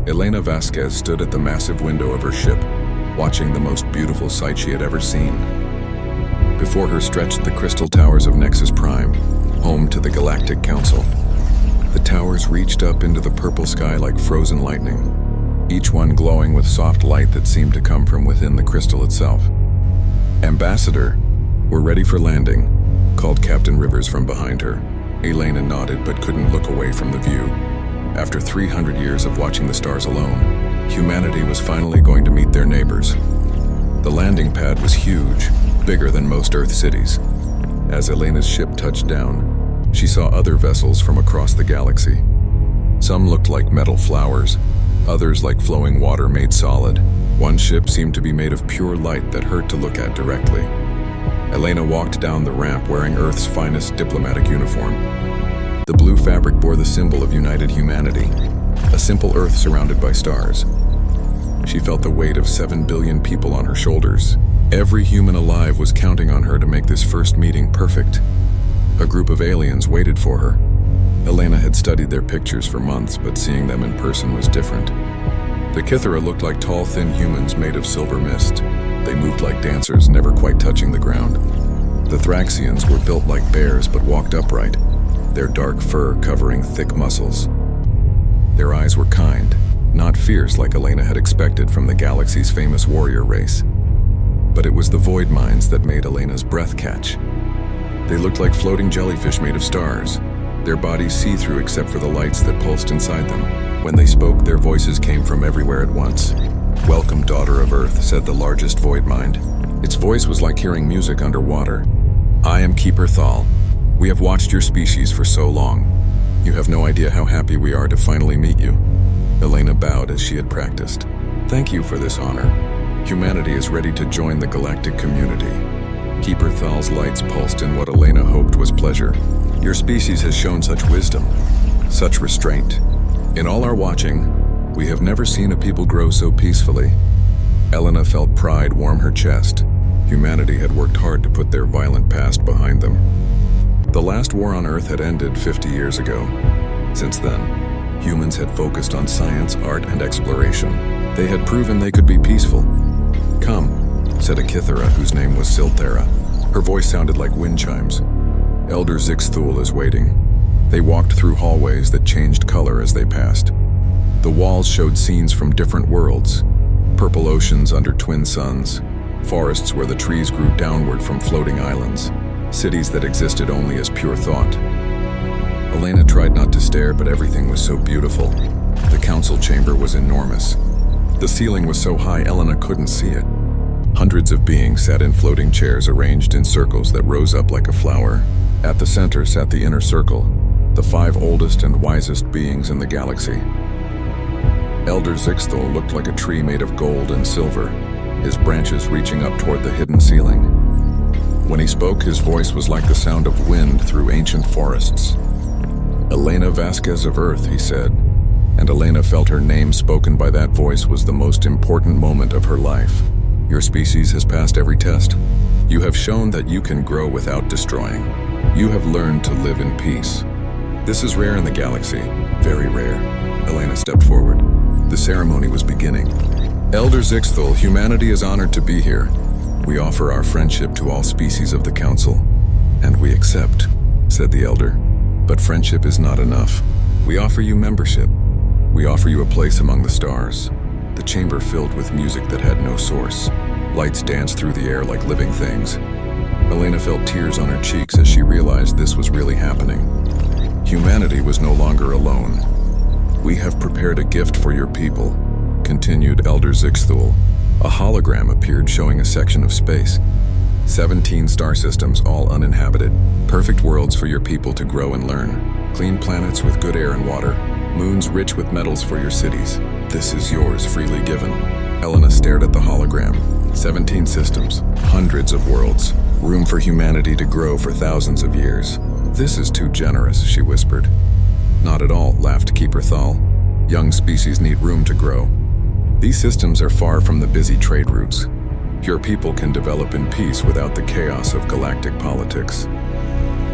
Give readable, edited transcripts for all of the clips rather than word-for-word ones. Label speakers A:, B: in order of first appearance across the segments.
A: Elena Vasquez stood at the massive window of her ship, watching the most beautiful sight she had ever seen. Before her stretched the crystal towers of Nexus Prime, home to the Galactic Council. The towers reached up into the purple sky like frozen lightning, each one glowing with soft light that seemed to come from within the crystal itself. "Ambassador, we're ready for landing," called Captain Rivers from behind her. Elena nodded but couldn't look away from the view. After 300 years of watching the stars alone, humanity was finally going to meet their neighbors. The landing pad was huge, bigger than most Earth cities. As Elena's ship touched down, she saw other vessels from across the galaxy. Some looked like metal flowers, others like flowing water made solid. One ship seemed to be made of pure light that hurt to look at directly. Elena walked down the ramp wearing Earth's finest diplomatic uniform. The blue fabric bore the symbol of united humanity, a simple Earth surrounded by stars. She felt the weight of 7 billion people on her shoulders. Every human alive was counting on her to make this first meeting perfect. A group of aliens waited for her. Elena had studied their pictures for months, but seeing them in person was different. The Kythera looked like tall, thin humans made of silver mist. They moved like dancers, never quite touching the ground. The Thraxians were built like bears, but walked upright, their dark fur covering thick muscles. Their eyes were kind, not fierce like Elena had expected from the galaxy's famous warrior race. But it was the void minds that made Elena's breath catch. They looked like floating jellyfish made of stars, their bodies see-through except for the lights that pulsed inside them. When they spoke, their voices came from everywhere at once. "Welcome, daughter of Earth," said the largest void mind. Its voice was like hearing music underwater. "I am Keeper Thal. We have watched your species for so long. You have no idea how happy we are to finally meet you." Elena bowed as she had practiced. "Thank you for this honor. Humanity is ready to join the galactic community." Keeper Thal's lights pulsed in what Elena hoped was pleasure. "Your species has shown such wisdom, such restraint. In all our watching, we have never seen a people grow so peacefully." Elena felt pride warm her chest. Humanity had worked hard to put their violent past behind them. The last war on Earth had ended 50 years ago. Since then, humans had focused on science, art, and exploration. They had proven they could be peaceful. "Come," said a Kythera whose name was Silthera. Her voice sounded like wind chimes. "Elder Zixthul is waiting." They walked through hallways that changed color as they passed. The walls showed scenes from different worlds. Purple oceans under twin suns, forests where the trees grew downward from floating islands, cities that existed only as pure thought. Elena tried not to stare, but everything was so beautiful. The council chamber was enormous. The ceiling was so high Elena couldn't see it. Hundreds of beings sat in floating chairs arranged in circles that rose up like a flower. At the center sat the inner circle, the 5 oldest and wisest beings in the galaxy. Elder Zixthul looked like a tree made of gold and silver, his branches reaching up toward the hidden ceiling. When he spoke, his voice was like the sound of wind through ancient forests. "Elena Vasquez of Earth," he said, and Elena felt her name spoken by that voice was the most important moment of her life. "Your species has passed every test. You have shown that you can grow without destroying. You have learned to live in peace. This is rare in the galaxy, very rare." Elena stepped forward. The ceremony was beginning. "Elder Zixthul, humanity is honored to be here. We offer our friendship to all species of the Council." "And we accept," said the Elder. "But friendship is not enough. We offer you membership. We offer you a place among the stars." The chamber filled with music that had no source. Lights danced through the air like living things. Elena felt tears on her cheeks as she realized this was really happening. Humanity was no longer alone. "We have prepared a gift for your people," continued Elder Zixthul. A hologram appeared showing a section of space. 17 star systems, all uninhabited. Perfect worlds for your people to grow and learn. Clean planets with good air and water. Moons rich with metals for your cities. This is yours, freely given. Elena stared at the hologram. 17 systems, hundreds of worlds. Room for humanity to grow for thousands of years. "This is too generous," she whispered. "Not at all," laughed Keeper Thal. "Young species need room to grow. These systems are far from the busy trade routes. Your people can develop in peace without the chaos of galactic politics."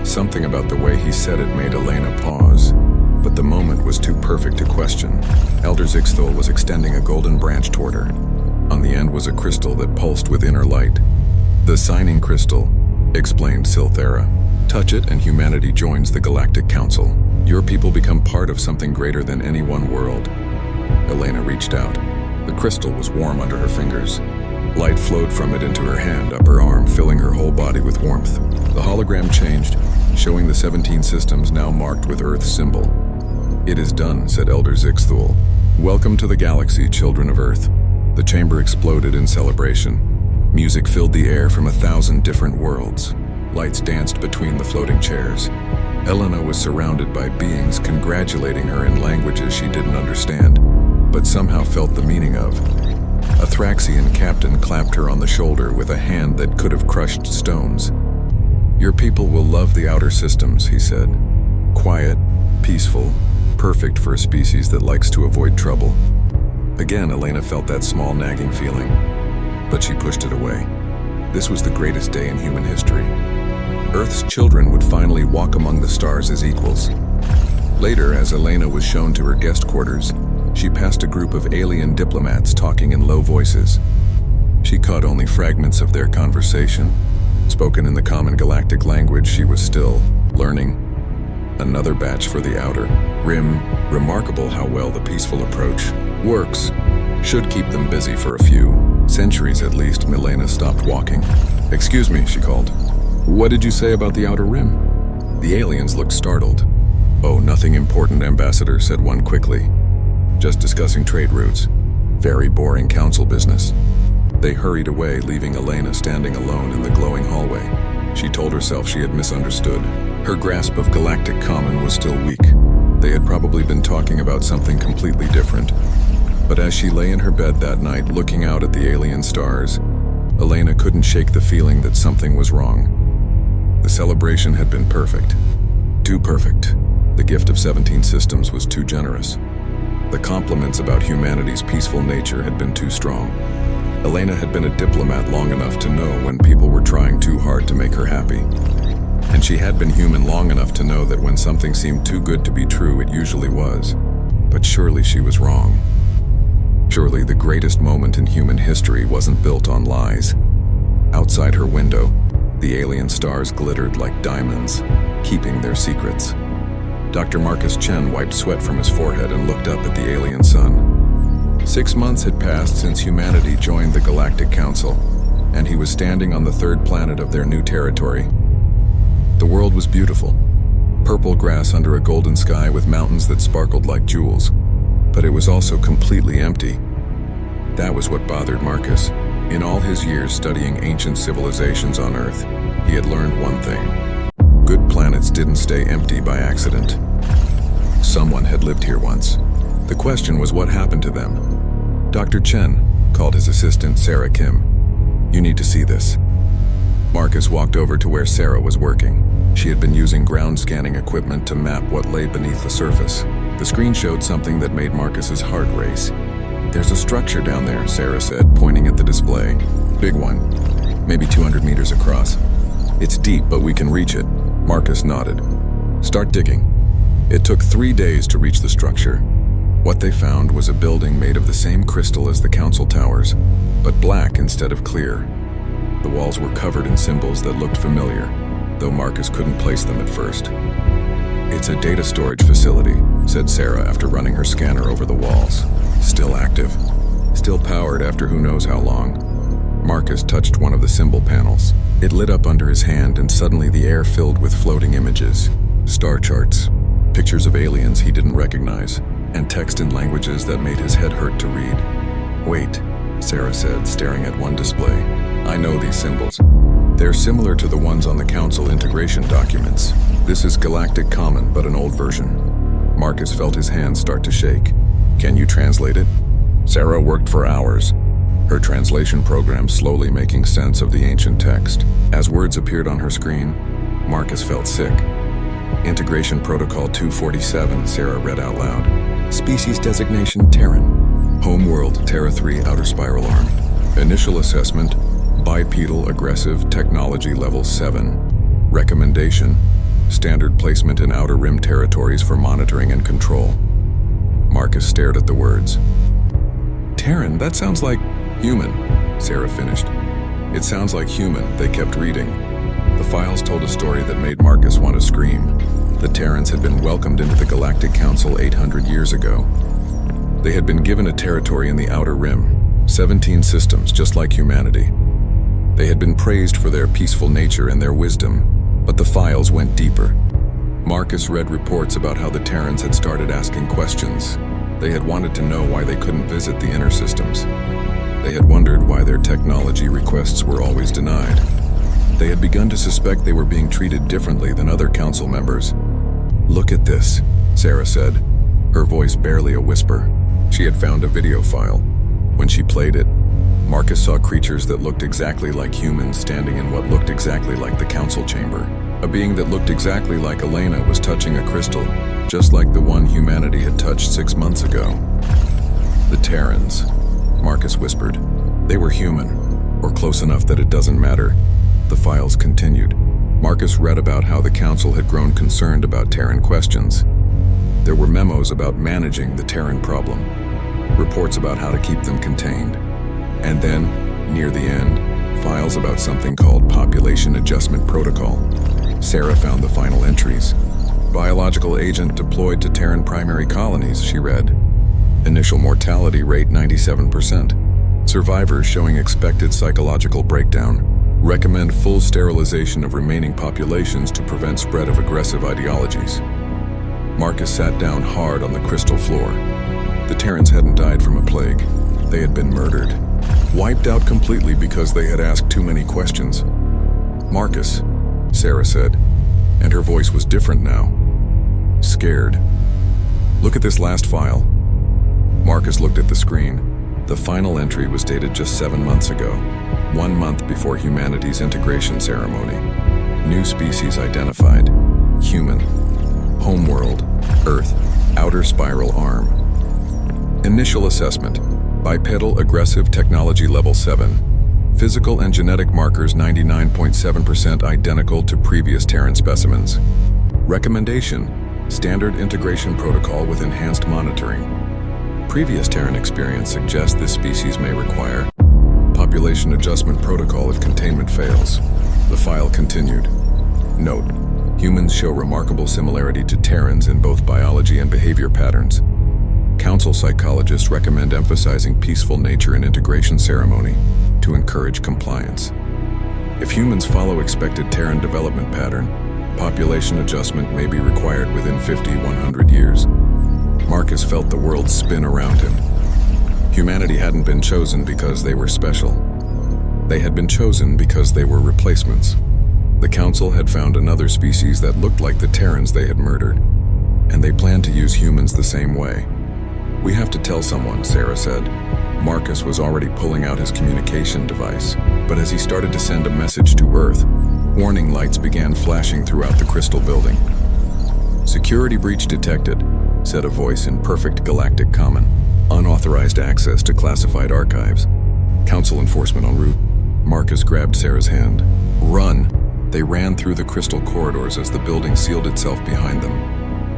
A: Something about the way he said it made Elena pause. But the moment was too perfect to question. Elder Zixthul was extending a golden branch toward her. On the end was a crystal that pulsed with inner light. "The signing crystal," explained Silthera. "Touch it and humanity joins the Galactic Council. Your people become part of something greater than any one world." Elena reached out. The crystal was warm under her fingers. Light flowed from it into her hand, up her arm, filling her whole body with warmth. The hologram changed, showing the 17 systems now marked with Earth's symbol. "It is done," said Elder Zixthul. "Welcome to the galaxy, children of Earth." The chamber exploded in celebration. Music filled the air from 1,000 different worlds. Lights danced between the floating chairs. Elena was surrounded by beings congratulating her in languages she didn't understand, but somehow felt the meaning of. A Thraxian captain clapped her on the shoulder with a hand that could have crushed stones. "Your people will love the outer systems," he said. "Quiet, peaceful, perfect for a species that likes to avoid trouble." Again, Elena felt that small nagging feeling, but she pushed it away. This was the greatest day in human history. Earth's children would finally walk among the stars as equals. Later, as Elena was shown to her guest quarters, she passed a group of alien diplomats talking in low voices. She caught only fragments of their conversation, spoken in the common galactic language she was still learning. Another batch for the outer rim. Remarkable how well the peaceful approach works. Should keep them busy for a few centuries at least. Milena stopped walking. "Excuse me," she called. "What did you say about the outer rim?" The aliens looked startled. "Oh, nothing important, Ambassador," said one quickly. "Just discussing trade routes. Very boring council business." They hurried away, leaving Elena standing alone in the glowing hallway. She told herself she had misunderstood. Her grasp of galactic common was still weak. They had probably been talking about something completely different. But as she lay in her bed that night, looking out at the alien stars, Elena couldn't shake the feeling that something was wrong. The celebration had been perfect. Too perfect. The gift of 17 systems was too generous. The compliments about humanity's peaceful nature had been too strong. Elena had been a diplomat long enough to know when people were trying too hard to make her happy. And she had been human long enough to know that when something seemed too good to be true, it usually was. But surely she was wrong. Surely the greatest moment in human history wasn't built on lies. Outside her window, the alien stars glittered like diamonds, keeping their secrets. Dr. Marcus Chen wiped sweat from his forehead and looked up at the alien sun. 6 months had passed since humanity joined the Galactic Council, and he was standing on the 3rd planet of their new territory. The world was beautiful. Purple grass under a golden sky with mountains that sparkled like jewels. But it was also completely empty. That was what bothered Marcus. In all his years studying ancient civilizations on Earth, he had learned one thing. Good planets didn't stay empty by accident. Someone had lived here once. The question was what happened to them. Dr. Chen called his assistant Sarah Kim. "You need to see this." Marcus walked over to where Sarah was working. She had been using ground scanning equipment to map what lay beneath the surface. The screen showed something that made Marcus's heart race. "There's a structure down there," Sarah said, pointing at the display. "Big one, maybe 200 meters across. It's deep, but we can reach it." Marcus nodded. "Start digging." It took 3 days to reach the structure. What they found was a building made of the same crystal as the council towers, but black instead of clear. The walls were covered in symbols that looked familiar, though Marcus couldn't place them at first. "It's a data storage facility," said Sarah after running her scanner over the walls. "Still active. Still powered after who knows how long." Marcus touched one of the symbol panels. It lit up under his hand, and suddenly the air filled with floating images. Star charts, pictures of aliens he didn't recognize, and text in languages that made his head hurt to read. "Wait," Sarah said, staring at one display. "I know these symbols. They're similar to the ones on the Council integration documents. This is Galactic Common, but an old version." Marcus felt his hands start to shake. "Can you translate it?" Sarah worked for hours, her translation program slowly making sense of the ancient text. As words appeared on her screen, Marcus felt sick. "Integration Protocol 247, Sarah read out loud. "Species designation Terran. Homeworld Terra 3 Outer Spiral Arm. Initial assessment, bipedal aggressive technology level 7. Recommendation, standard placement in outer rim territories for monitoring and control. Marcus stared at the words. Terran, that sounds like human, Sarah finished. It sounds like human, they kept reading. The files told a story that made Marcus want to scream. The Terrans had been welcomed into the Galactic Council 800 years ago. They had been given a territory in the Outer Rim, 17 systems just like humanity. They had been praised for their peaceful nature and their wisdom, but the files went deeper. Marcus read reports about how the Terrans had started asking questions. They had wanted to know why they couldn't visit the inner systems. They had wondered why their technology requests were always denied. They had begun to suspect they were being treated differently than other council members. Look at this, Sarah said, her voice barely a whisper. She had found a video file. When she played it, Marcus saw creatures that looked exactly like humans standing in what looked exactly like the council chamber. A being that looked exactly like Elena was touching a crystal, just like the one humanity had touched 6 months ago. The Terrans, Marcus whispered. They were human, or close enough that it doesn't matter. The files continued. Marcus read about how the council had grown concerned about Terran questions. There were memos about managing the Terran problem, reports about how to keep them contained. And then, near the end, files about something called Population Adjustment Protocol. Sarah found the final entries. Biological agent deployed to Terran primary colonies, she read. Initial mortality rate 97%. Survivors showing expected psychological breakdown. Recommend full sterilization of remaining populations to prevent spread of aggressive ideologies. Marcus sat down hard on the crystal floor. The Terrans hadn't died from a plague. They had been murdered. Wiped out completely because they had asked too many questions. Marcus, Sarah said, and her voice was different now. Scared. Look at this last file. Marcus looked at the screen. The final entry was dated just 7 months ago, 1 month before humanity's integration ceremony. New species identified. Human. Homeworld. Earth. Outer spiral arm. Initial assessment. Bipedal aggressive technology level 7. Physical and genetic markers 99.7% identical to previous Terran specimens. Recommendation. Standard integration protocol with enhanced monitoring. Previous Terran experience suggests this species may require population adjustment protocol if containment fails. The file continued. Note, humans show remarkable similarity to Terrans in both biology and behavior patterns. Council psychologists recommend emphasizing peaceful nature in integration ceremony to encourage compliance. If humans follow expected Terran development pattern, population adjustment may be required within 50-100 years. Marcus felt the world spin around him. Humanity hadn't been chosen because they were special. They had been chosen because they were replacements. The Council had found another species that looked like the Terrans they had murdered, and they planned to use humans the same way. We have to tell someone, Sarah said. Marcus was already pulling out his communication device, but as he started to send a message to Earth, warning lights began flashing throughout the crystal building. Security breach detected, said a voice in perfect Galactic common. Unauthorized access to classified archives. Council enforcement en route. Marcus grabbed Sarah's hand. Run! They ran through the crystal corridors as the building sealed itself behind them.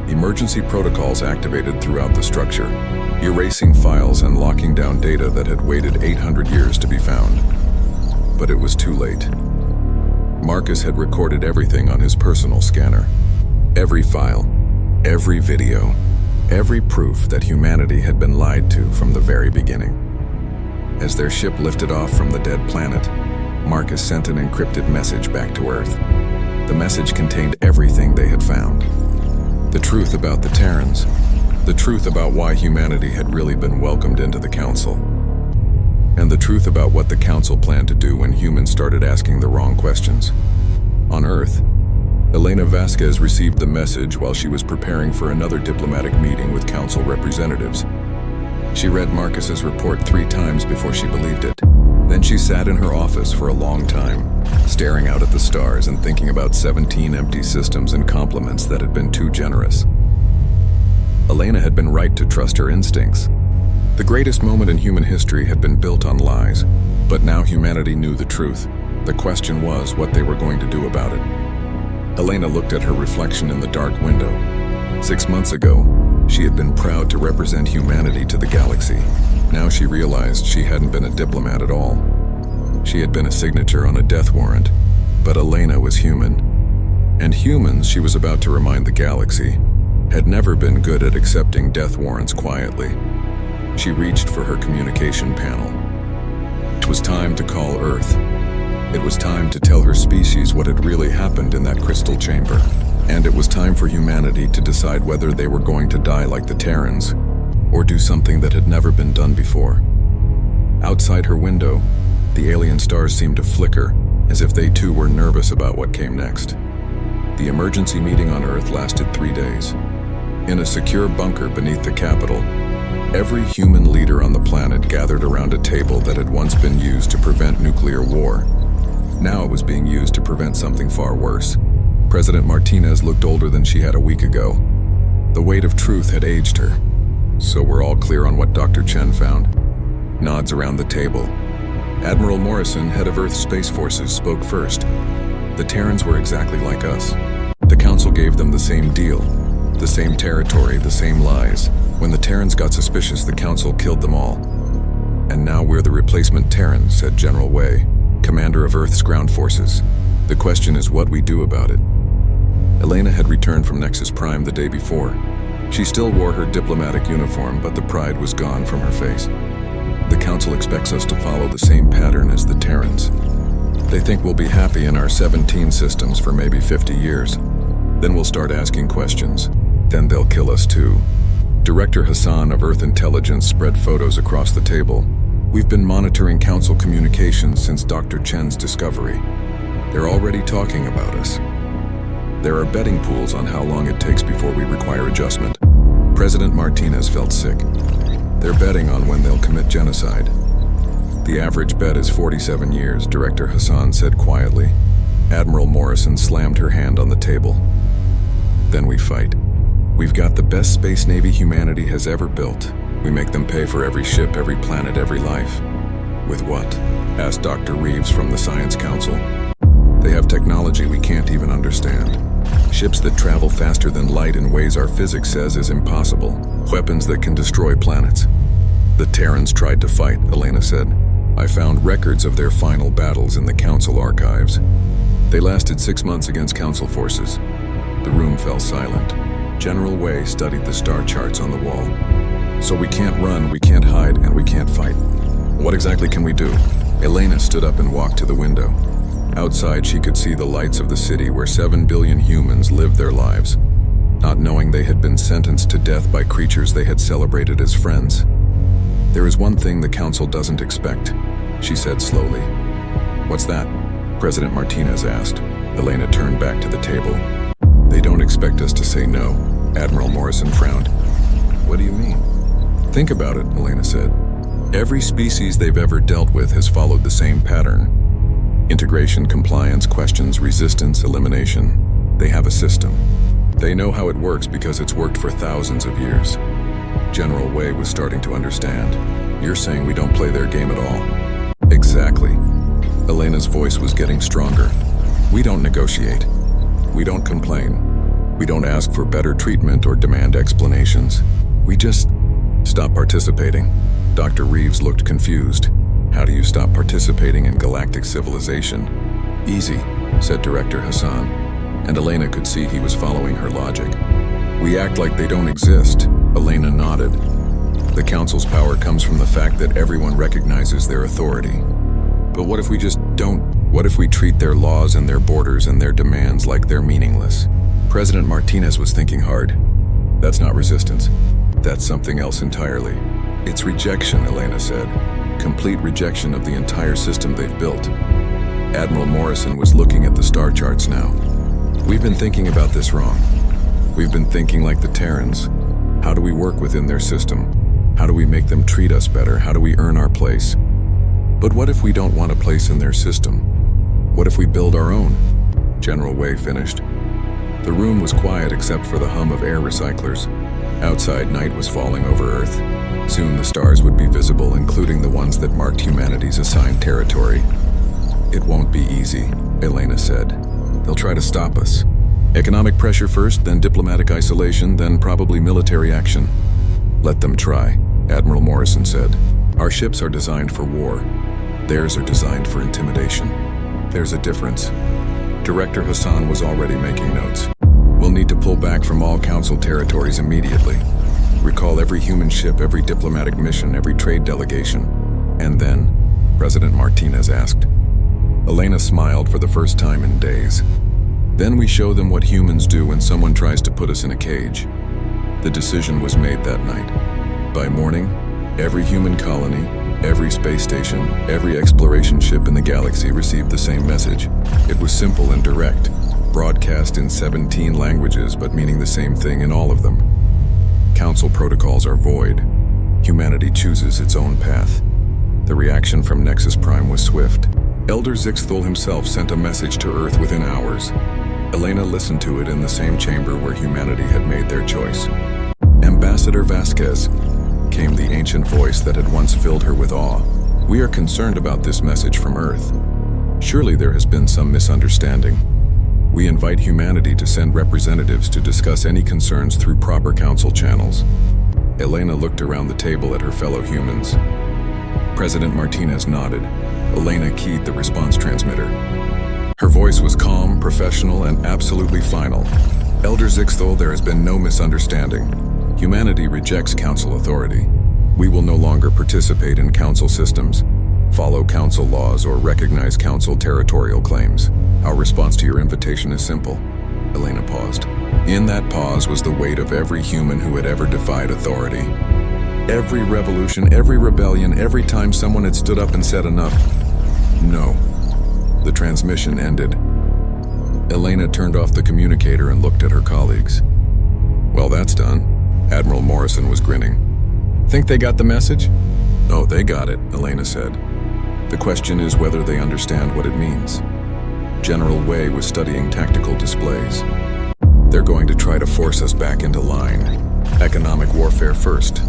A: Emergency protocols activated throughout the structure, erasing files and locking down data that had waited 800 years to be found. But it was too late. Marcus had recorded everything on his personal scanner. Every file, every video, every proof that humanity had been lied to from the very beginning. As their ship lifted off from the dead planet, Marcus sent an encrypted message back to Earth. The message contained everything they had found. The truth about the Terrans, the truth about why humanity had really been welcomed into the Council, and the truth about what the Council planned to do when humans started asking the wrong questions. On Earth, Elena Vasquez received the message while she was preparing for another diplomatic meeting with Council representatives. She read Marcus's report 3 times before she believed it. Then she sat in her office for a long time, staring out at the stars and thinking about 17 empty systems and compliments that had been too generous. Elena had been right to trust her instincts. The greatest moment in human history had been built on lies, but now humanity knew the truth. The question was what they were going to do about it. Elena looked at her reflection in the dark window. 6 months ago, she had been proud to represent humanity to the galaxy. Now she realized she hadn't been a diplomat at all. She had been a signature on a death warrant, but Elena was human. And humans, she was about to remind the galaxy, had never been good at accepting death warrants quietly. She reached for her communication panel. It was time to call Earth. It was time to tell her species what had really happened in that crystal chamber. And it was time for humanity to decide whether they were going to die like the Terrans, or do something that had never been done before. Outside her window, the alien stars seemed to flicker, as if they too were nervous about what came next. The emergency meeting on Earth lasted 3 days. In a secure bunker beneath the capital, every human leader on the planet gathered around a table that had once been used to prevent nuclear war. Now it was being used to prevent something far worse. President Martinez looked older than she had a week ago. The weight of truth had aged her. So we're all clear on what Dr. Chen found. Nods around the table. Admiral Morrison, head of Earth Space Forces, spoke first. The Terrans were exactly like us. The Council gave them the same deal, the same territory, the same lies. When the Terrans got suspicious, the Council killed them all. And now we're the replacement Terrans, said General Wei, commander of Earth's ground forces. The question is what we do about it. Elena had returned from Nexus Prime the day before. She still wore her diplomatic uniform, but the pride was gone from her face. The Council expects us to follow the same pattern as the Terrans. They think we'll be happy in our 17 systems for maybe 50 years. Then we'll start asking questions. Then they'll kill us too. Director Hassan of Earth Intelligence spread photos across the table. We've been monitoring Council communications since Dr. Chen's discovery. They're already talking about us. There are betting pools on how long it takes before we require adjustment. President Martinez felt sick. They're betting on when they'll commit genocide. The average bet is 47 years, Director Hassan said quietly. Admiral Morrison slammed her hand on the table. Then we fight. We've got the best space navy humanity has ever built. We make them pay for every ship, every planet, every life. With what? Asked Dr. Reeves from the Science Council. They have technology we can't even understand. Ships that travel faster than light in ways our physics says is impossible. Weapons that can destroy planets. The Terrans tried to fight, Elena said. I found records of their final battles in the Council archives. They lasted 6 months against Council forces. The room fell silent. General Wei studied the star charts on the wall. So we can't run, we can't hide, and we can't fight. What exactly can we do? Elena stood up and walked to the window. Outside, she could see the lights of the city where 7 billion humans lived their lives, not knowing they had been sentenced to death by creatures they had celebrated as friends. There is one thing the Council doesn't expect, she said slowly. What's that? President Martinez asked. Elena turned back to the table. They don't expect us to say no, Admiral Morrison frowned. What do you mean? Think about it, Elena said. Every species they've ever dealt with has followed the same pattern. Integration, compliance, questions, resistance, elimination. They have a system. They know how it works because it's worked for thousands of years. General Wei was starting to understand. You're saying we don't play their game at all? Exactly. Elena's voice was getting stronger. We don't negotiate. We don't complain. We don't ask for better treatment or demand explanations. We just stop participating. Dr. Reeves looked confused. How do you stop participating in galactic civilization? Easy, said Director Hassan, and Elena could see he was following her logic. We act like they don't exist. Elena nodded. The Council's power comes from the fact that everyone recognizes their authority. But what if we just don't? What if we treat their laws and their borders and their demands like they're meaningless? President Martinez was thinking hard. That's not resistance. That's something else entirely. It's rejection, Elena said. Complete rejection of the entire system they've built. Admiral Morrison was looking at the star charts now. We've been thinking about this wrong. We've been thinking like the Terrans. How do we work within their system? How do we make them treat us better? How do we earn our place? But what if we don't want a place in their system? What if we build our own? General Wei finished. The room was quiet except for the hum of air recyclers. Outside, night was falling over Earth. Soon the stars would be visible, including the ones that marked humanity's assigned territory. It won't be easy, Elena said. They'll try to stop us. Economic pressure first, then diplomatic isolation, then probably military action. Let them try, Admiral Morrison said. Our ships are designed for war. Theirs are designed for intimidation. There's a difference. Director Hassan was already making notes. We'll need to pull back from all Council territories immediately. Recall every human ship, every diplomatic mission, every trade delegation. And then, President Martinez asked. Elena smiled for the first time in days. Then we show them what humans do when someone tries to put us in a cage. The decision was made that night. By morning, every human colony, every space station, every exploration ship in the galaxy received the same message. It was simple and direct, broadcast in 17 languages but meaning the same thing in all of them. Council protocols are void. Humanity chooses its own path. The reaction from Nexus Prime was swift. Elder Zixthul himself sent a message to Earth within hours. Elena listened to it in the same chamber where humanity had made their choice. Ambassador Vasquez, came the ancient voice that had once filled her with awe. We are concerned about this message from Earth. Surely there has been some misunderstanding. We invite humanity to send representatives to discuss any concerns through proper council channels. Elena looked around the table at her fellow humans. President Martinez nodded. Elena keyed the response transmitter. Her voice was calm, professional, and absolutely final. Elder Zixthul, there has been no misunderstanding. Humanity rejects council authority. We will no longer participate in council systems, follow council laws, or recognize council territorial claims. Our response to your invitation is simple. Elena paused. In that pause was the weight of every human who had ever defied authority. Every revolution, every rebellion, every time someone had stood up and said enough. No. The transmission ended. Elena turned off the communicator and looked at her colleagues. Well, that's done. Admiral Morrison was grinning. Think they got the message? Oh, they got it, Elena said. The question is whether they understand what it means. General Wei was studying tactical displays. They're going to try to force us back into line. Economic warfare first.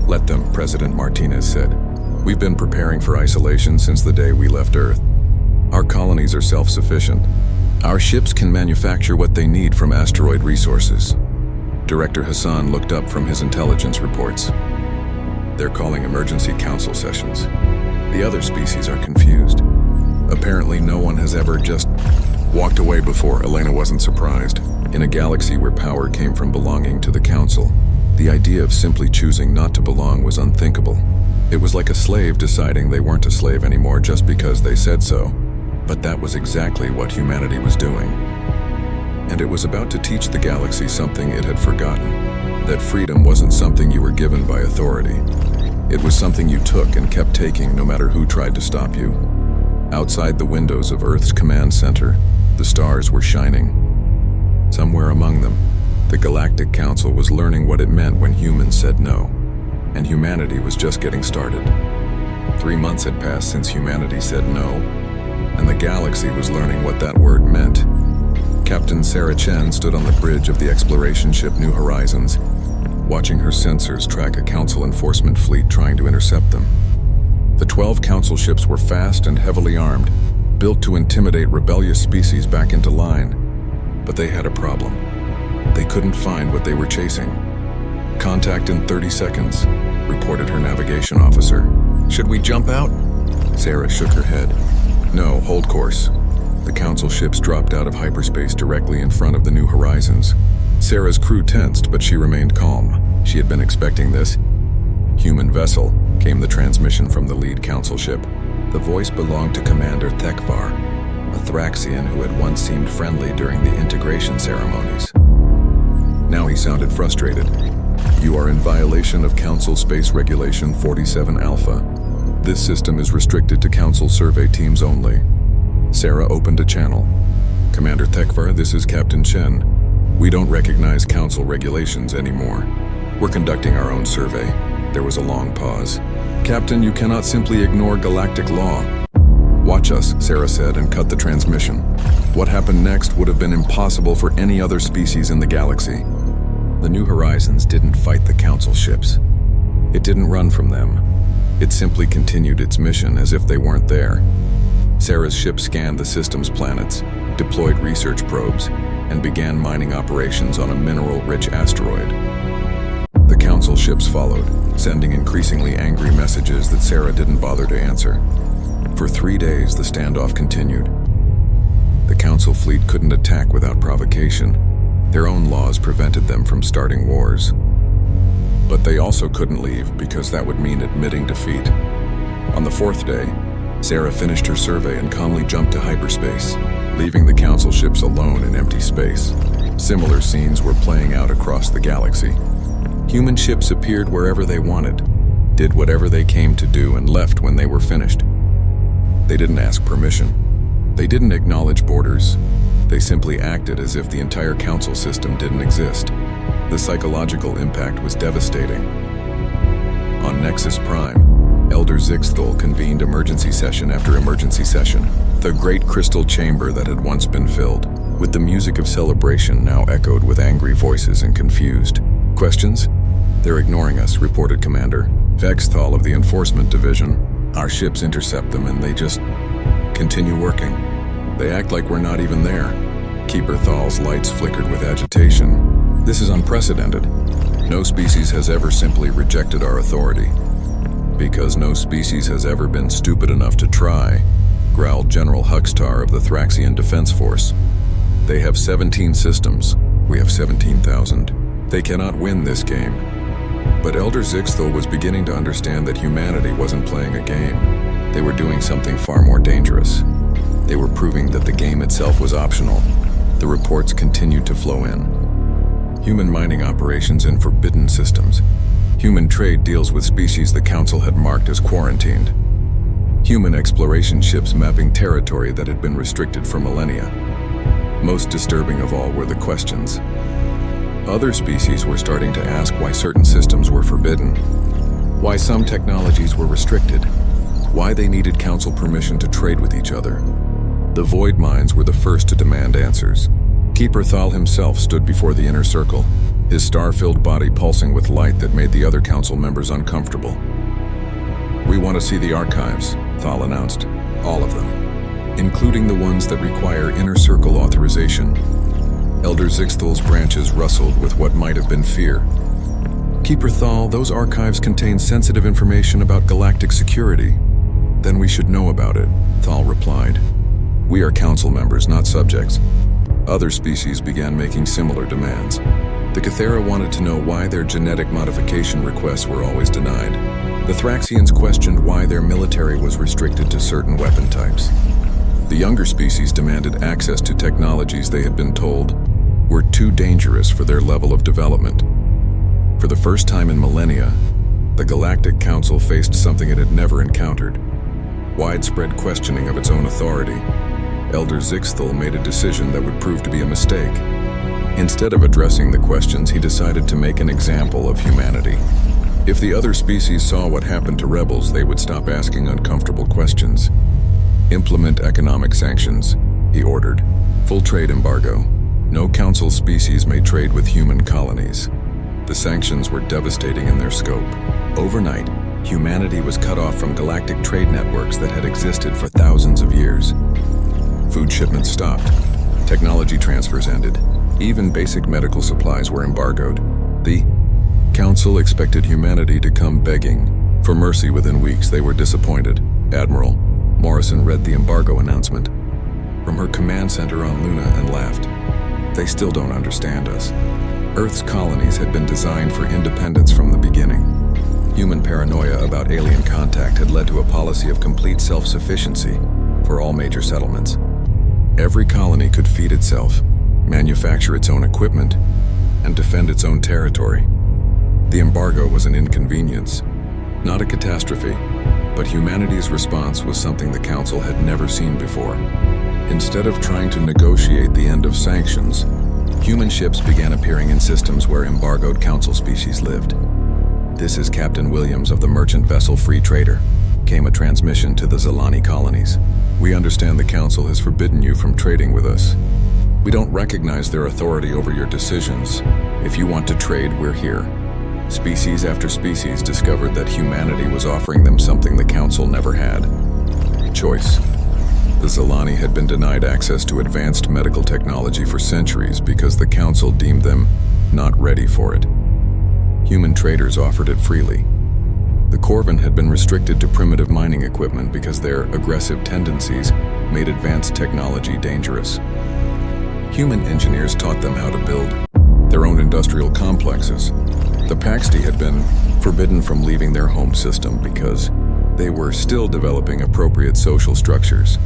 A: Let them, President Martinez said. We've been preparing for isolation since the day we left Earth. Our colonies are self-sufficient. Our ships can manufacture what they need from asteroid resources. Director Hassan looked up from his intelligence reports. They're calling emergency council sessions. The other species are confused. Apparently no one has ever just walked away before. Elena wasn't surprised. In a galaxy where power came from belonging to the council, the idea of simply choosing not to belong was unthinkable. It was like a slave deciding they weren't a slave anymore just because they said so. But that was exactly what humanity was doing. And it was about to teach the galaxy something it had forgotten, that freedom wasn't something you were given by authority. It was something you took and kept taking no matter who tried to stop you. Outside the windows of Earth's command center, the stars were shining. Somewhere among them, the Galactic Council was learning what it meant when humans said no. And humanity was just getting started. 3 months had passed since humanity said no, and the galaxy was learning what that word meant. Captain Sarah Chen stood on the bridge of the exploration ship New Horizons, watching her sensors track a council enforcement fleet trying to intercept them. The 12 council ships were fast and heavily armed, built to intimidate rebellious species back into line. But they had a problem. They couldn't find what they were chasing. Contact in 30 seconds, reported her navigation officer. Should we jump out? Sarah shook her head. No, hold course. The council ships dropped out of hyperspace directly in front of the New Horizons. Sarah's crew tensed, but she remained calm. She had been expecting this. Human vessel, came the transmission from the lead council ship. The voice belonged to Commander Thekvar, a Thraxian who had once seemed friendly during the integration ceremonies. Now he sounded frustrated. You are in violation of Council Space Regulation 47 Alpha. This system is restricted to Council survey teams only. Sarah opened a channel. Commander Thekvar, this is Captain Chen. We don't recognize Council regulations anymore. We're conducting our own survey. There was a long pause. Captain, you cannot simply ignore galactic law. Watch us, Sarah said and cut the transmission. What happened next would have been impossible for any other species in the galaxy. The New Horizons didn't fight the Council ships. It didn't run from them. It simply continued its mission as if they weren't there. Sarah's ship scanned the system's planets, deployed research probes, and began mining operations on a mineral-rich asteroid. The Council ships followed, sending increasingly angry messages that Sarah didn't bother to answer. For 3 days, the standoff continued. The Council fleet couldn't attack without provocation. Their own laws prevented them from starting wars. But they also couldn't leave because that would mean admitting defeat. On the 4th day, Sarah finished her survey and calmly jumped to hyperspace, leaving the Council ships alone in empty space. Similar scenes were playing out across the galaxy. Human ships appeared wherever they wanted, did whatever they came to do, and left when they were finished. They didn't ask permission. They didn't acknowledge borders. They simply acted as if the entire Council system didn't exist. The psychological impact was devastating. On Nexus Prime, Elder Zixthal convened emergency session after emergency session. The great crystal chamber that had once been filled, with the music of celebration, now echoed with angry voices and confused. Questions? They're ignoring us, reported Commander Vexthal of the Enforcement Division. Our ships intercept them and they just continue working. They act like we're not even there. Keeper Thal's lights flickered with agitation. This is unprecedented. No species has ever simply rejected our authority. Because no species has ever been stupid enough to try, growled General Huxtar of the Thraxian Defense Force. They have 17 systems. We have 17,000. They cannot win this game. But Elder Zixthal was beginning to understand that humanity wasn't playing a game. They were doing something far more dangerous. They were proving that the game itself was optional. The reports continued to flow in. Human mining operations in forbidden systems. Human trade deals with species the Council had marked as quarantined. Human exploration ships mapping territory that had been restricted for millennia. Most disturbing of all were the questions. Other species were starting to ask why certain systems were forbidden, why some technologies were restricted, why they needed Council permission to trade with each other. The Void Mines were the first to demand answers. Keeper Thal himself stood before the inner circle, his star-filled body pulsing with light that made the other Council members uncomfortable. "We want to see the archives," Thal announced. "All of them, including the ones that require inner circle authorization." Elder Zixthal's branches rustled with what might have been fear. "Keeper Thal, those archives contain sensitive information about galactic security." "Then we should know about it," Thal replied. "We are Council members, not subjects." Other species began making similar demands. The Cathera wanted to know why their genetic modification requests were always denied. The Thraxians questioned why their military was restricted to certain weapon types. The younger species demanded access to technologies they had been told were too dangerous for their level of development. For the first time in millennia, the Galactic Council faced something it had never encountered: widespread questioning of its own authority. Elder Zixthal made a decision that would prove to be a mistake. Instead of addressing the questions, he decided to make an example of humanity. If the other species saw what happened to rebels, they would stop asking uncomfortable questions. "Implement economic sanctions," he ordered. "Full trade embargo. No Council species may trade with human colonies." The sanctions were devastating in their scope. Overnight, humanity was cut off from galactic trade networks that had existed for thousands of years. Food shipments stopped. Technology transfers ended. Even basic medical supplies were embargoed. The Council expected humanity to come begging for mercy within weeks. They were disappointed. Admiral Morrison read the embargo announcement from her command center on Luna and laughed. "They still don't understand us. Earth's colonies had been designed for independence from the beginning. Human paranoia about alien contact had led to a policy of complete self-sufficiency for all major settlements. Every colony could feed itself, manufacture its own equipment, and defend its own territory. The embargo was an inconvenience, not a catastrophe, but humanity's response was something the Council had never seen before. Instead of trying to negotiate the end of sanctions, human ships began appearing in systems where embargoed Council species lived. "This is Captain Williams of the merchant vessel Free Trader," came a transmission to the Zalani colonies. "We understand the Council has forbidden you from trading with us. We don't recognize their authority over your decisions. If you want to trade, we're here." Species after species discovered that humanity was offering them something the Council never had: choice. The Zilani had been denied access to advanced medical technology for centuries because the Council deemed them not ready for it. Human traders offered it freely. The Corvin had been restricted to primitive mining equipment because their aggressive tendencies made advanced technology dangerous. Human engineers taught them how to build their own industrial complexes. The Paxti had been forbidden from leaving their home system because they were still developing appropriate social structures.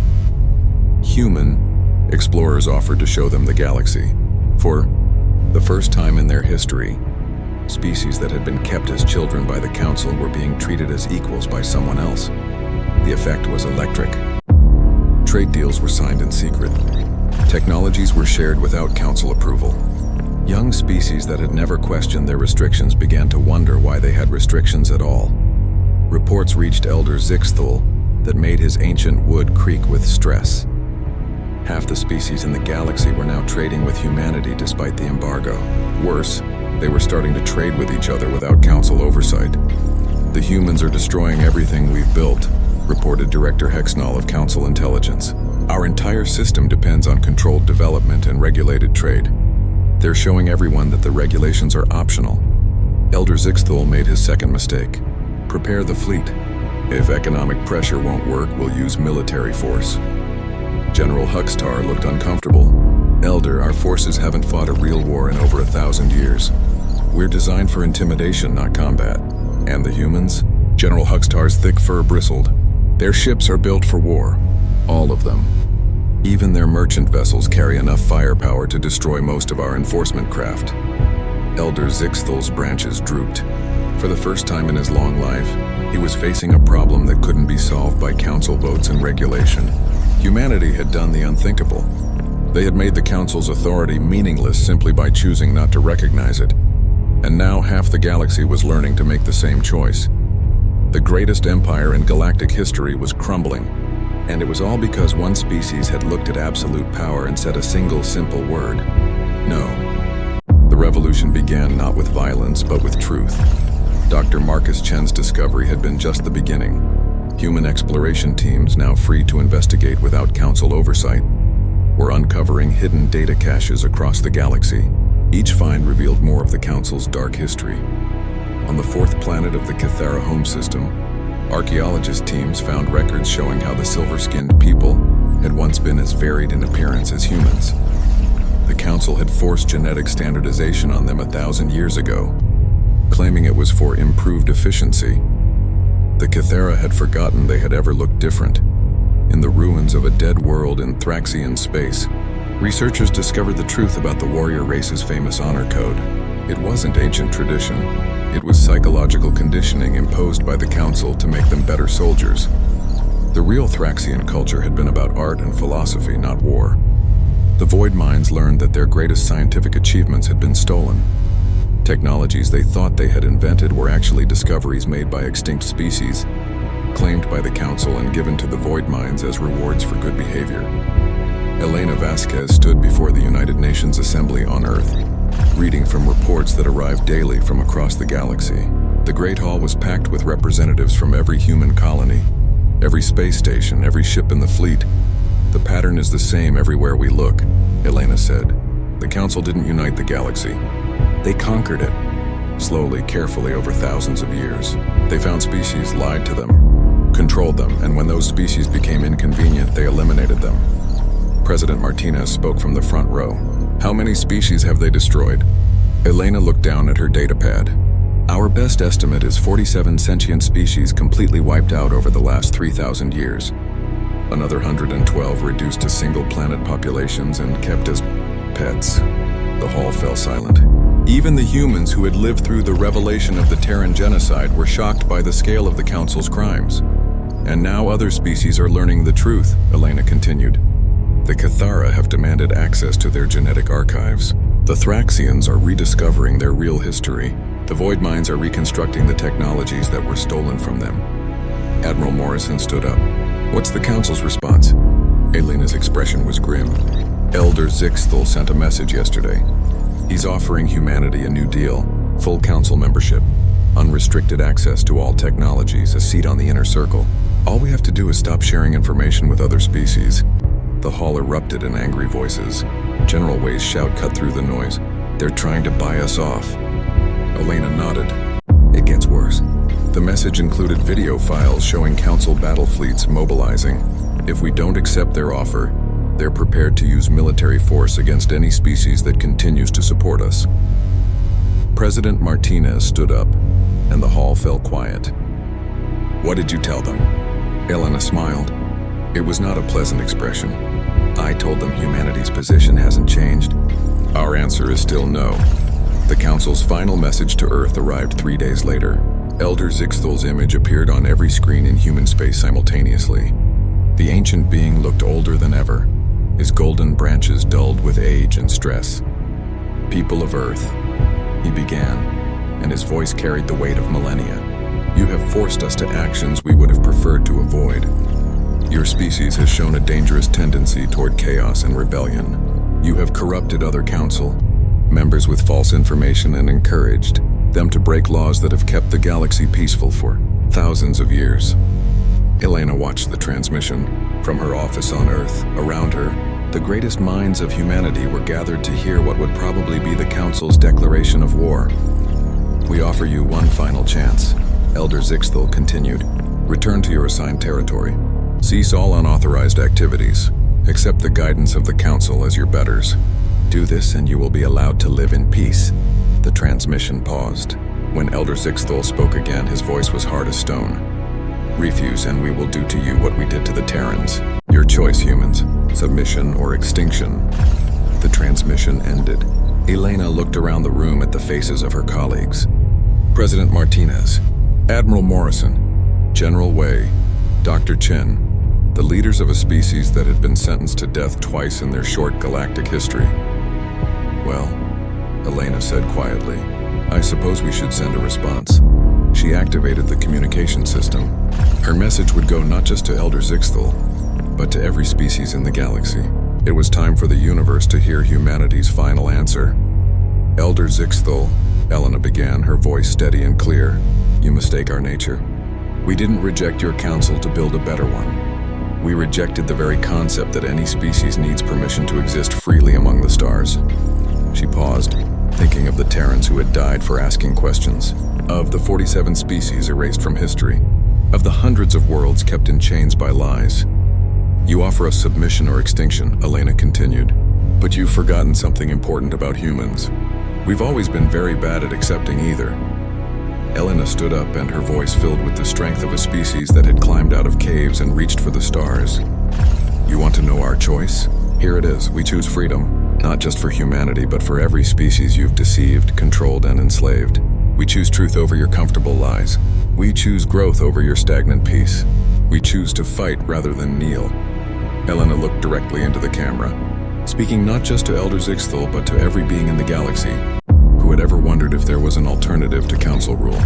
A: Human explorers offered to show them the galaxy. For the first time in their history, species that had been kept as children by the Council were being treated as equals by someone else. The effect was electric. Trade deals were signed in secret. Technologies were shared without Council approval. Young species that had never questioned their restrictions began to wonder why they had restrictions at all. Reports reached Elder Zixthul that made his ancient wood creak with stress. Half the species in the galaxy were now trading with humanity despite the embargo. Worse, they were starting to trade with each other without Council oversight. The humans are destroying everything we've built, reported Director Hexnall of Council Intelligence. Our entire system depends on controlled development and regulated trade. They're showing everyone that the regulations are optional. Elder Zixthul made his second mistake. Prepare the fleet. If economic pressure won't work, we'll use military force. General Huxtar looked uncomfortable. Elder, our forces haven't fought a real war in over 1,000 years. We're designed for intimidation, not combat. And the humans? General Huxtar's thick fur bristled. Their ships are built for war. All of them. Even their merchant vessels carry enough firepower to destroy most of our enforcement craft. Elder Zixthul's branches drooped. For the first time in his long life, he was facing a problem that couldn't be solved by Council votes and regulation. Humanity had done the unthinkable. They had made the Council's authority meaningless simply by choosing not to recognize it. And now half the galaxy was learning to make the same choice. The greatest empire in galactic history was crumbling, and it was all because one species had looked at absolute power and said a single simple word: no. The revolution began not with violence, but with truth. Dr. Marcus Chen's discovery had been just the beginning. Human exploration teams, now free to investigate without Council oversight, were uncovering hidden data caches across the galaxy. Each find revealed more of the Council's dark history. On the fourth planet of the Cathara home system, archaeologist teams found records showing how the silver-skinned people had once been as varied in appearance as humans. The Council had forced genetic standardization on them 1,000 years ago, claiming it was for improved efficiency. The Cathara had forgotten they had ever looked different. In the ruins of a dead world in Thraxian space, researchers discovered the truth about the warrior race's famous honor code. It wasn't ancient tradition. It was psychological conditioning imposed by the Council to make them better soldiers. The real Thraxian culture had been about art and philosophy, not war. The Void Minds learned that their greatest scientific achievements had been stolen. Technologies they thought they had invented were actually discoveries made by extinct species, claimed by the Council and given to the Void Minds as rewards for good behavior. Elena Vasquez stood before the United Nations Assembly on Earth, reading from reports that arrived daily from across the galaxy. The Great Hall was packed with representatives from every human colony, every space station, every ship in the fleet. The pattern is the same everywhere we look, Elena said. The Council didn't unite the galaxy. They conquered it, slowly, carefully, over thousands of years. They found species, lied to them, controlled them, and when those species became inconvenient, they eliminated them. President Martinez spoke from the front row. How many species have they destroyed? Elena looked down at her datapad. Our best estimate is 47 sentient species completely wiped out over the last 3,000 years. Another 112 reduced to single-planet populations and kept as pets. The hall fell silent. Even the humans who had lived through the revelation of the Terran genocide were shocked by the scale of the Council's crimes. And now other species are learning the truth, Elena continued. The Cathara have demanded access to their genetic archives. The Thraxians are rediscovering their real history. The Void Minds are reconstructing the technologies that were stolen from them. Admiral Morrison stood up. What's the Council's response? Elena's expression was grim. Elder Zixthul sent a message yesterday. He's offering humanity a new deal, full Council membership, unrestricted access to all technologies, a seat on the inner circle. All we have to do is stop sharing information with other species. The hall erupted in angry voices. General Wei's shout cut through the noise. They're trying to buy us off. Elena nodded. It gets worse. The message included video files showing Council battle fleets mobilizing. If we don't accept their offer, they're prepared to use military force against any species that continues to support us. President Martinez stood up, and the hall fell quiet. What did you tell them? Elena smiled. It was not a pleasant expression. I told them humanity's position hasn't changed. Our answer is still no. The Council's final message to Earth arrived 3 days later. Elder Zixthal's image appeared on every screen in human space simultaneously. The ancient being looked older than ever, his golden branches dulled with age and stress. People of Earth, he began, and his voice carried the weight of millennia. You have forced us to actions we would have preferred to avoid. Your species has shown a dangerous tendency toward chaos and rebellion. You have corrupted other council members with false information and encouraged them to break laws that have kept the galaxy peaceful for thousands of years. Elena watched the transmission. From her office on Earth, around her, the greatest minds of humanity were gathered to hear what would probably be the Council's declaration of war. We offer you one final chance, Elder Zixthal continued. Return to your assigned territory. Cease all unauthorized activities. Accept the guidance of the Council as your betters. Do this and you will be allowed to live in peace. The transmission paused. When Elder Zixthal spoke again, his voice was hard as stone. Refuse and we will do to you what we did to the Terrans. Your choice, humans. Submission or extinction. The transmission ended. Elena looked around the room at the faces of her colleagues. President Martinez, Admiral Morrison, General Wei, Dr. Chen, the leaders of a species that had been sentenced to death twice in their short galactic history. Well, Elena said quietly, I suppose we should send a response. She activated the communication system. Her message would go not just to Elder Zixthal, but to every species in the galaxy. It was time for the universe to hear humanity's final answer. Elder Zixthal, Elena began, her voice steady and clear. You mistake our nature. We didn't reject your council to build a better one. We rejected the very concept that any species needs permission to exist freely among the stars. She paused, thinking of the Terrans who had died for asking questions, of the 47 species erased from history, of the hundreds of worlds kept in chains by lies. You offer us submission or extinction, Elena continued, but you've forgotten something important about humans. We've always been very bad at accepting either. Elena stood up and her voice filled with the strength of a species that had climbed out of caves and reached for the stars. You want to know our choice? Here it is. We choose freedom, not just for humanity, but for every species you've deceived, controlled, and enslaved. We choose truth over your comfortable lies. We choose growth over your stagnant peace. We choose to fight rather than kneel. Elena looked directly into the camera, speaking not just to Elder Zixthal, but to every being in the galaxy who had ever wondered if there was an alternative to council rule.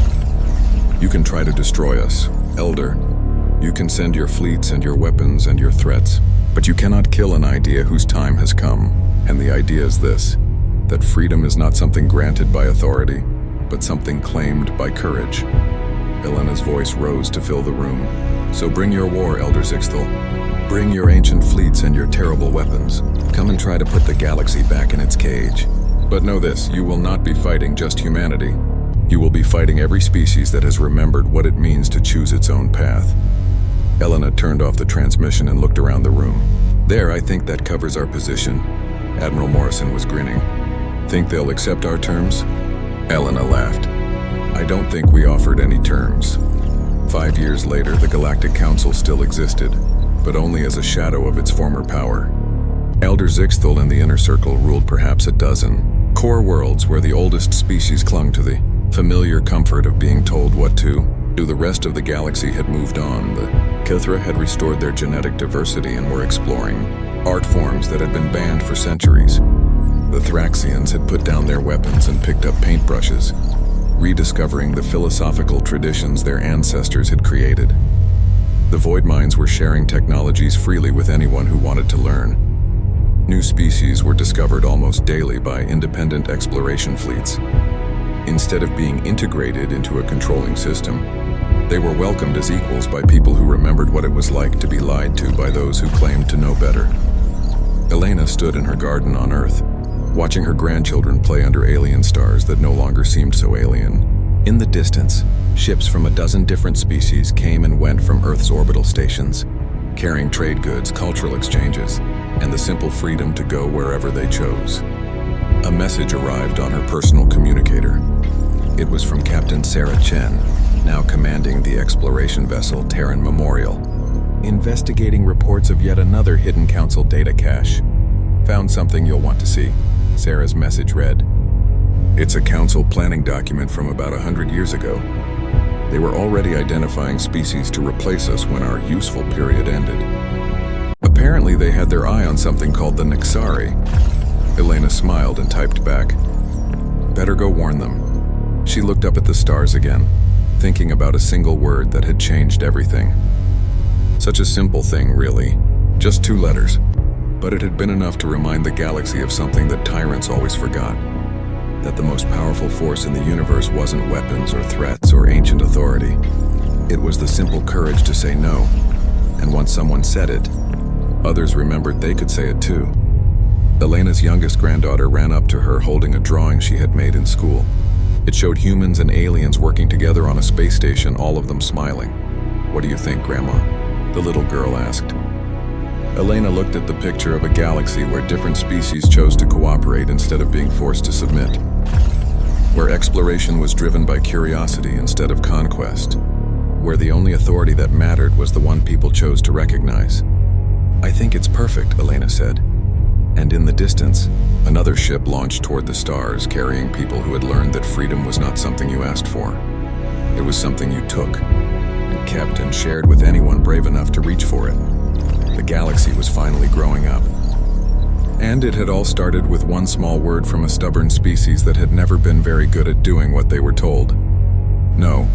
A: You can try to destroy us, Elder. You can send your fleets and your weapons and your threats, but you cannot kill an idea whose time has come. And the idea is this, that freedom is not something granted by authority, but something claimed by courage. Elena's voice rose to fill the room. So bring your war, Elder Zixthal. Bring your ancient fleets and your terrible weapons. Come and try to put the galaxy back in its cage. But know this, you will not be fighting just humanity. You will be fighting every species that has remembered what it means to choose its own path. Elena turned off the transmission and looked around the room. There, I think that covers our position. Admiral Morrison was grinning. Think they'll accept our terms? Elena laughed. I don't think we offered any terms. 5 years later, the Galactic Council still existed, but only as a shadow of its former power. Elder Zixthal and the Inner Circle ruled perhaps a dozen core worlds where the oldest species clung to the familiar comfort of being told what to do. The rest of the galaxy had moved on. The Kithra had restored their genetic diversity and were exploring art forms that had been banned for centuries. The Thraxians had put down their weapons and picked up paintbrushes, rediscovering the philosophical traditions their ancestors had created. The Void Minds were sharing technologies freely with anyone who wanted to learn. New species were discovered almost daily by independent exploration fleets. Instead of being integrated into a controlling system, They were welcomed as equals by people who remembered what it was like to be lied to by those who claimed to know better. Elena stood in her garden on Earth, watching her grandchildren play under alien stars that no longer seemed so alien. In the distance, ships from a dozen different species came and went from Earth's orbital stations, carrying trade goods, cultural exchanges, and the simple freedom to go wherever they chose. A message arrived on her personal communicator. It was from Captain Sarah Chen, now commanding the exploration vessel Terran Memorial. Investigating reports of yet another hidden council data cache. Found something you'll want to see, Sarah's message read. It's a council planning document from about 100 years ago. They were already identifying species to replace us when our useful period ended. Apparently they had their eye on something called the Nixari. Elena smiled and typed back, "Better go warn them." She looked up at the stars again, thinking about a single word that had changed everything. Such a simple thing, really. Just 2 letters. But it had been enough to remind the galaxy of something that tyrants always forgot. That the most powerful force in the universe wasn't weapons or threats or ancient authority. It was the simple courage to say no. And once someone said it, others remembered they could say it too. Elena's youngest granddaughter ran up to her holding a drawing she had made in school. It showed humans and aliens working together on a space station, all of them smiling. "What do you think, Grandma?" the little girl asked. Elena looked at the picture of a galaxy where different species chose to cooperate instead of being forced to submit. Where exploration was driven by curiosity instead of conquest. Where the only authority that mattered was the one people chose to recognize. "I think it's perfect," Elena said. And in the distance, another ship launched toward the stars, carrying people who had learned that freedom was not something you asked for. It was something you took, and kept and shared with anyone brave enough to reach for it. The galaxy was finally growing up. And it had all started with one small word from a stubborn species that had never been very good at doing what they were told. No,